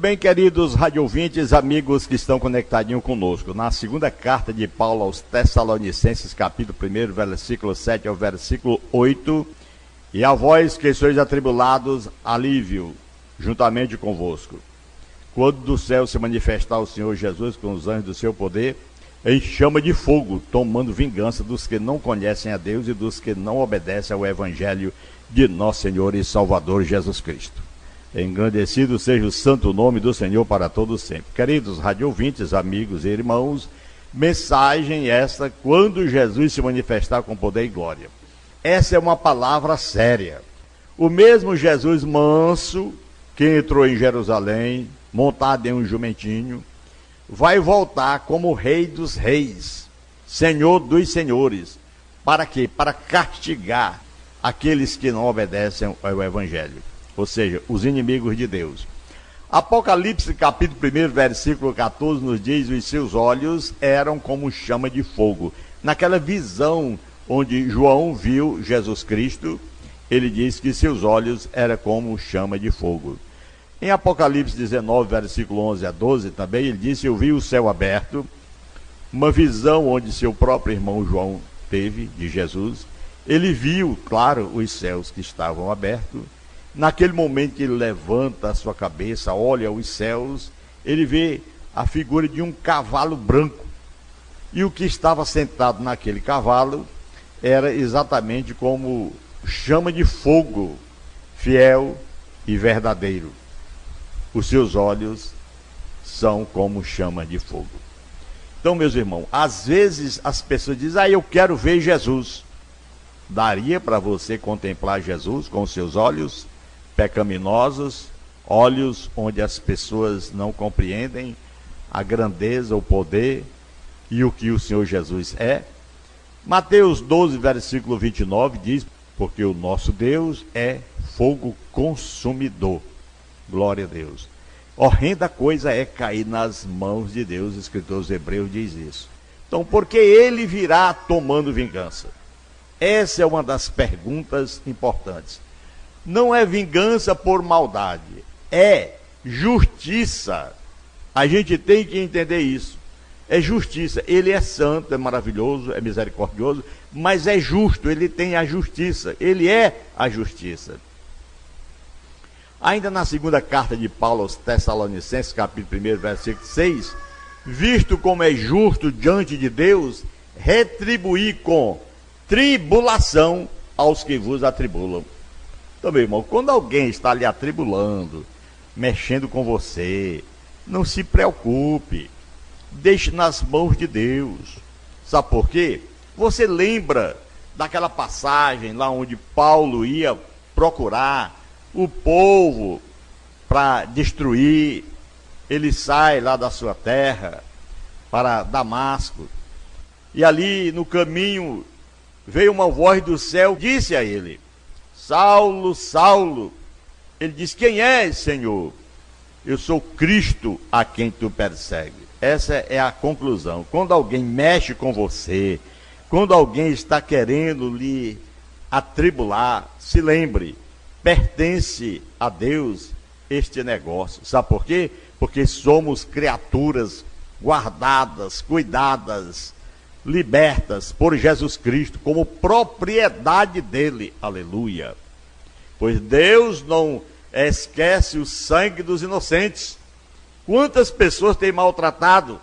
bem, queridos radiovintes, amigos que estão conectadinhos conosco. Na segunda carta de Paulo aos Tessalonicenses, capítulo 1, versículo 7 ao versículo 8. E a vós que sois atribulados, alívio, juntamente convosco. Quando do céu se manifestar o Senhor Jesus com os anjos do seu poder, em chama de fogo, tomando vingança dos que não conhecem a Deus e dos que não obedecem ao Evangelho de nosso Senhor e Salvador Jesus Cristo. Engrandecido seja o santo nome do Senhor para todos sempre. Queridos radiovintes, amigos e irmãos, mensagem esta, quando Jesus se manifestar com poder e glória. Essa é uma palavra séria. O mesmo Jesus manso, que entrou em Jerusalém, montado em um jumentinho, vai voltar como Rei dos Reis, Senhor dos Senhores. Para quê? Para castigar aqueles que não obedecem ao Evangelho. Ou seja, os inimigos de Deus. Apocalipse, capítulo 1, versículo 14, nos diz: os seus olhos eram como chama de fogo. Naquela visão onde João viu Jesus Cristo, ele diz que seus olhos eram como chama de fogo. Em Apocalipse 19, versículo 11 a 12, também ele disse: eu vi o céu aberto, uma visão onde seu próprio irmão João teve, de Jesus. Ele viu, claro, os céus que estavam abertos. Naquele momento que ele levanta a sua cabeça, olha os céus, ele vê a figura de um cavalo branco. E o que estava sentado naquele cavalo era exatamente como chama de fogo, fiel e verdadeiro. Os seus olhos são como chama de fogo. Então, meus irmãos, às vezes as pessoas dizem: eu quero ver Jesus. Daria para você contemplar Jesus com os seus olhos pecaminosos, olhos onde as pessoas não compreendem a grandeza, o poder e o que o Senhor Jesus é? Mateus 12, versículo 29 diz: porque o nosso Deus é fogo consumidor. Glória a Deus. Horrenda coisa é cair nas mãos de Deus, o escritor aos Hebreus diz isso. Então, por que ele virá tomando vingança? Essa é uma das perguntas importantes. Não é vingança por maldade, é justiça. A gente tem que entender isso. É justiça. Ele é santo, é maravilhoso, é misericordioso, mas é justo, ele tem a justiça. Ele é a justiça. Ainda na segunda carta de Paulo aos Tessalonicenses, capítulo 1, versículo 6, visto como é justo diante de Deus, retribuir com tribulação aos que vos atribulam. Então, meu irmão, quando alguém está lhe atribulando, mexendo com você, não se preocupe, deixe nas mãos de Deus. Sabe por quê? Você lembra daquela passagem lá onde Paulo ia procurar o povo para destruir? Ele sai lá da sua terra para Damasco, e ali no caminho veio uma voz do céu, disse a ele: Saulo, Saulo. Ele diz: quem és, Senhor? Eu sou Cristo a quem tu persegues. Essa é a conclusão. Quando alguém mexe com você, quando alguém está querendo lhe atribular, se lembre, pertence a Deus este negócio. Sabe por quê? Porque somos criaturas guardadas, cuidadas, libertas por Jesus Cristo como propriedade dele. Aleluia. Pois Deus não esquece o sangue dos inocentes. Quantas pessoas têm maltratado?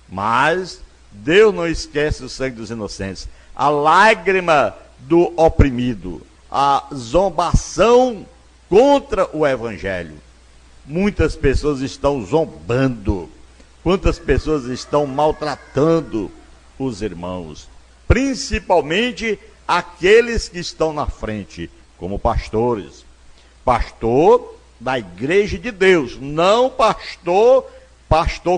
Mas Deus não esquece o sangue dos inocentes. A lágrima do oprimido, a zombação contra o Evangelho. Muitas pessoas estão zombando. Quantas pessoas estão maltratando os irmãos, principalmente aqueles que estão na frente, como pastores. Pastor da igreja de Deus, não pastor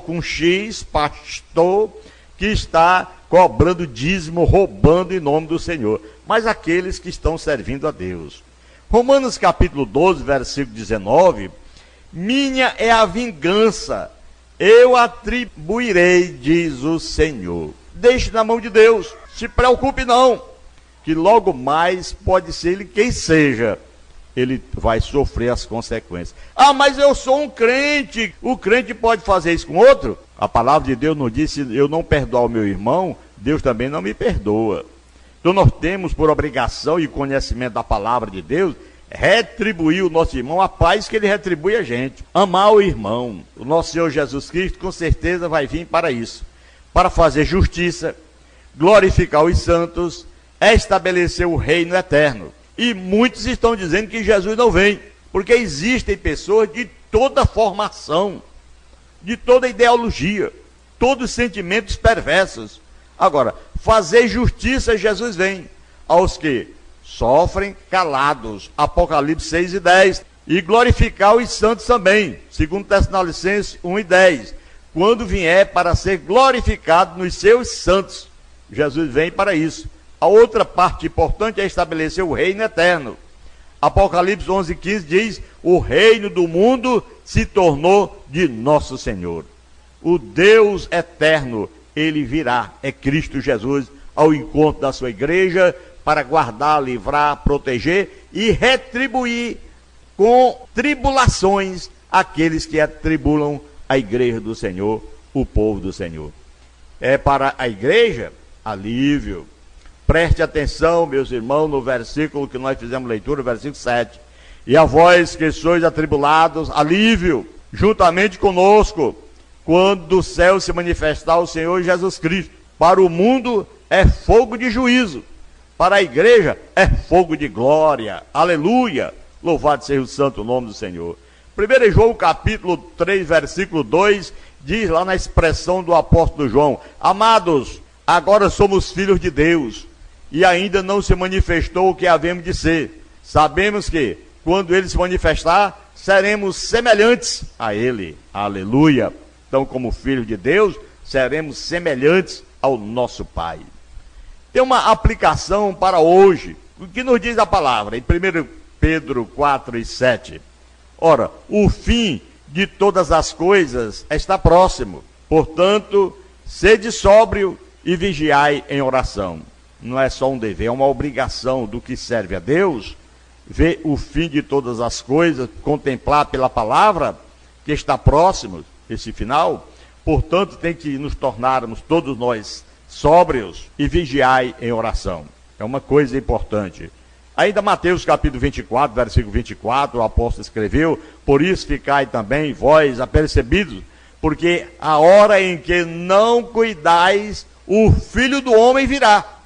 com X, pastor que está cobrando dízimo, roubando em nome do Senhor, mas aqueles que estão servindo a Deus. Romanos capítulo 12, versículo 19, minha é a vingança, eu atribuirei, diz o Senhor. Deixe na mão de Deus, se preocupe não, que logo mais pode ser ele quem seja, ele vai sofrer as consequências. Ah, mas eu sou um crente, o crente pode fazer isso com outro? A palavra de Deus nos diz, se eu não perdoar o meu irmão, Deus também não me perdoa. Então nós temos por obrigação e conhecimento da palavra de Deus, retribuir o nosso irmão a paz que ele retribui a gente. Amar o irmão. O nosso Senhor Jesus Cristo com certeza vai vir para isso. Para fazer justiça, glorificar os santos, estabelecer o reino eterno. E muitos estão dizendo que Jesus não vem, porque existem pessoas de toda formação, de toda ideologia, todos os sentimentos perversos. Agora, fazer justiça, Jesus vem aos que sofrem calados, Apocalipse 6 e 10, e glorificar os santos também, segundo Tessalonicenses 1 e 10, quando vier para ser glorificado nos seus santos. Jesus vem para isso. A outra parte importante é estabelecer o reino eterno. Apocalipse 11 e 15 diz, o reino do mundo se tornou de nosso Senhor. O Deus eterno, ele virá, é Cristo Jesus, ao encontro da sua igreja, para guardar, livrar, proteger e retribuir com tribulações aqueles que atribulam a igreja do Senhor, o povo do Senhor. É para a igreja, alívio. Preste atenção, meus irmãos, no versículo que nós fizemos leitura, versículo 7. E a vós que sois atribulados, alívio, juntamente conosco, quando do céu se manifestar o Senhor Jesus Cristo. Para o mundo é fogo de juízo, para a igreja é fogo de glória. Aleluia! Louvado seja o santo nome do Senhor. 1 João capítulo 3, versículo 2, diz lá na expressão do apóstolo João, amados, agora somos filhos de Deus, e ainda não se manifestou o que havemos de ser. Sabemos que, quando ele se manifestar, seremos semelhantes a ele. Aleluia! Então, como filhos de Deus, seremos semelhantes ao nosso Pai. Tem uma aplicação para hoje. O que nos diz a palavra? Em 1 Pedro 4 e 7. Ora, o fim de todas as coisas está próximo. Portanto, sede sóbrio e vigiai em oração. Não é só um dever, é uma obrigação do que serve a Deus, ver o fim de todas as coisas, contemplar pela palavra que está próximo, esse final. Portanto, tem que nos tornarmos todos nós sóbrios e vigiai em oração. É uma coisa importante. Ainda Mateus capítulo 24, versículo 24, o apóstolo escreveu, por isso ficai também vós apercebidos, porque a hora em que não cuidais, o Filho do Homem virá.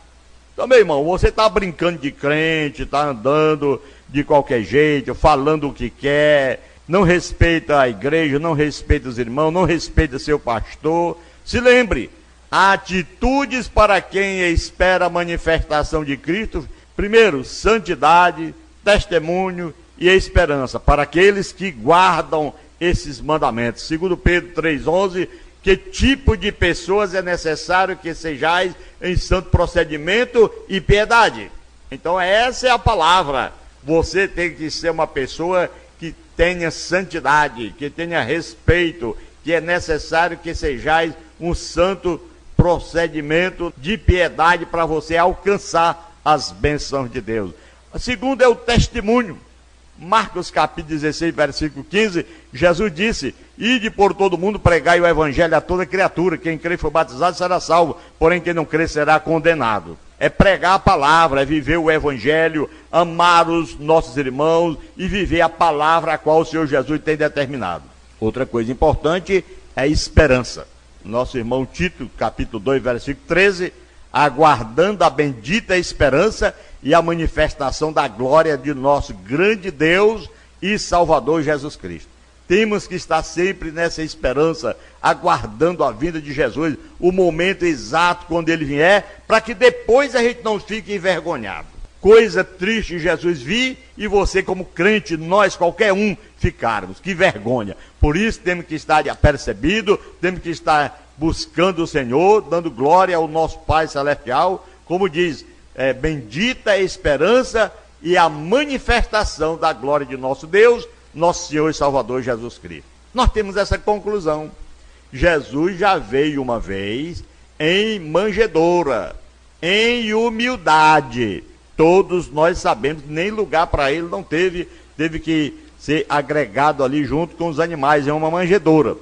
Então, meu irmão, você está brincando de crente, está andando de qualquer jeito, falando o que quer, não respeita a igreja, não respeita os irmãos, não respeita seu pastor. Se lembre, atitudes para quem espera a manifestação de Cristo. Primeiro, santidade, testemunho e esperança, para aqueles que guardam esses mandamentos. Segundo Pedro 3,11, que tipo de pessoas é necessário que sejais em santo procedimento e piedade? Então essa é a palavra. Você tem que ser uma pessoa que tenha santidade, que tenha respeito, que é necessário que sejais um santo procedimento de piedade para você alcançar as bênçãos de Deus. A segunda é o testemunho. Marcos capítulo 16, versículo 15, Jesus disse, ide por todo mundo, pregai o evangelho a toda criatura, quem crê e for batizado será salvo, porém quem não crê será condenado. É pregar a palavra, é viver o evangelho, amar os nossos irmãos e viver a palavra a qual o Senhor Jesus tem determinado. Outra coisa importante é a esperança. Nosso irmão Tito, capítulo 2, versículo 13, aguardando a bendita esperança e a manifestação da glória de nosso grande Deus e Salvador Jesus Cristo. Temos que estar sempre nessa esperança, aguardando a vinda de Jesus, o momento exato quando ele vier, para que depois a gente não fique envergonhado. Coisa triste Jesus vir e você como crente, nós, qualquer um, ficarmos. Que vergonha. Por isso temos que estar apercebido, temos que estar buscando o Senhor, dando glória ao nosso Pai Celestial, como diz, bendita a esperança e a manifestação da glória de nosso Deus, nosso Senhor e Salvador Jesus Cristo. Nós temos essa conclusão. Jesus já veio uma vez em manjedoura, em humildade, Todos nós sabemos que nem lugar para ele não teve que ser agregado ali junto com os animais, em uma manjedoura.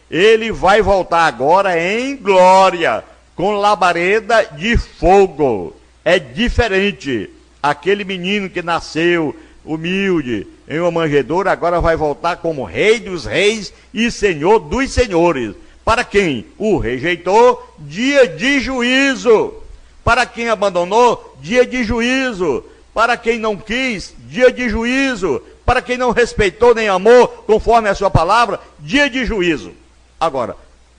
Ele vai voltar agora em glória, com labareda de fogo. É diferente. Aquele menino que nasceu humilde em uma manjedoura, agora vai voltar como Rei dos Reis e Senhor dos Senhores. Para quem o rejeitou, dia de juízo. Para quem abandonou, dia de juízo. Para quem não quis, dia de juízo. Para quem não respeitou nem amou, conforme a sua palavra, dia de juízo. Agora,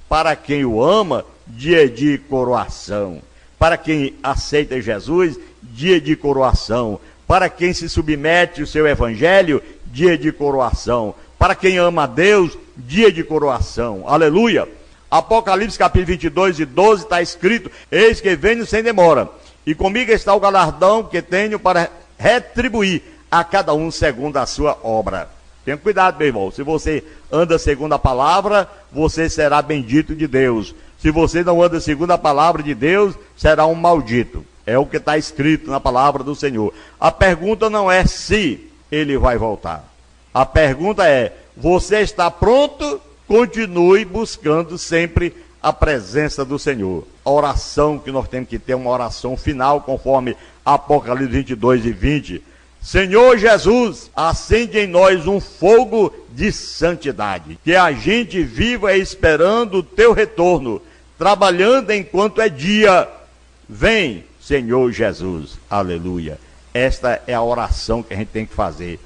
para quem o ama, dia de coroação. Para quem aceita Jesus, dia de coroação. Para quem se submete ao seu evangelho, dia de coroação. Para quem ama a Deus, dia de coroação. Aleluia! Apocalipse capítulo 22 e 12 está escrito: eis que venho sem demora, e comigo está o galardão que tenho para retribuir a cada um segundo a sua obra. Tenha cuidado, meu irmão. Se você anda segundo a palavra, você será bendito de Deus. Se você não anda segundo a palavra de Deus, será um maldito. É o que está escrito na palavra do Senhor. A pergunta não é se ele vai voltar. A pergunta é: você está pronto? Continue buscando sempre a presença do Senhor. A oração que nós temos que ter, uma oração final, conforme Apocalipse 22 e 20. Senhor Jesus, acende em nós um fogo de santidade, que a gente viva esperando o teu retorno, trabalhando enquanto é dia. Vem, Senhor Jesus. Aleluia. Esta é a oração que a gente tem que fazer,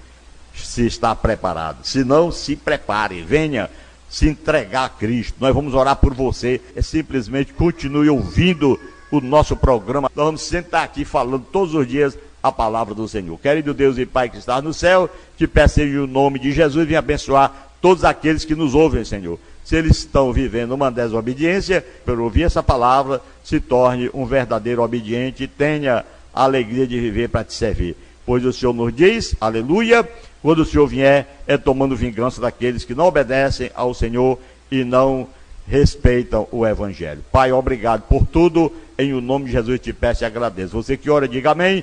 se está preparado. Se não, se prepare, venha se entregar a Cristo. Nós vamos orar por você. É simplesmente continue ouvindo o nosso programa. Nós vamos sentar aqui falando todos os dias a palavra do Senhor. Querido Deus e Pai que está no céu, te peço em o nome de Jesus, venha abençoar todos aqueles que nos ouvem, Senhor. Se eles estão vivendo uma desobediência, por ouvir essa palavra, se torne um verdadeiro obediente e tenha a alegria de viver para te servir. Pois o Senhor nos diz, aleluia, quando o Senhor vier, é tomando vingança daqueles que não obedecem ao Senhor e não respeitam o Evangelho. Pai, obrigado por tudo. Em o nome de Jesus te peço e agradeço. Você que ora, diga amém.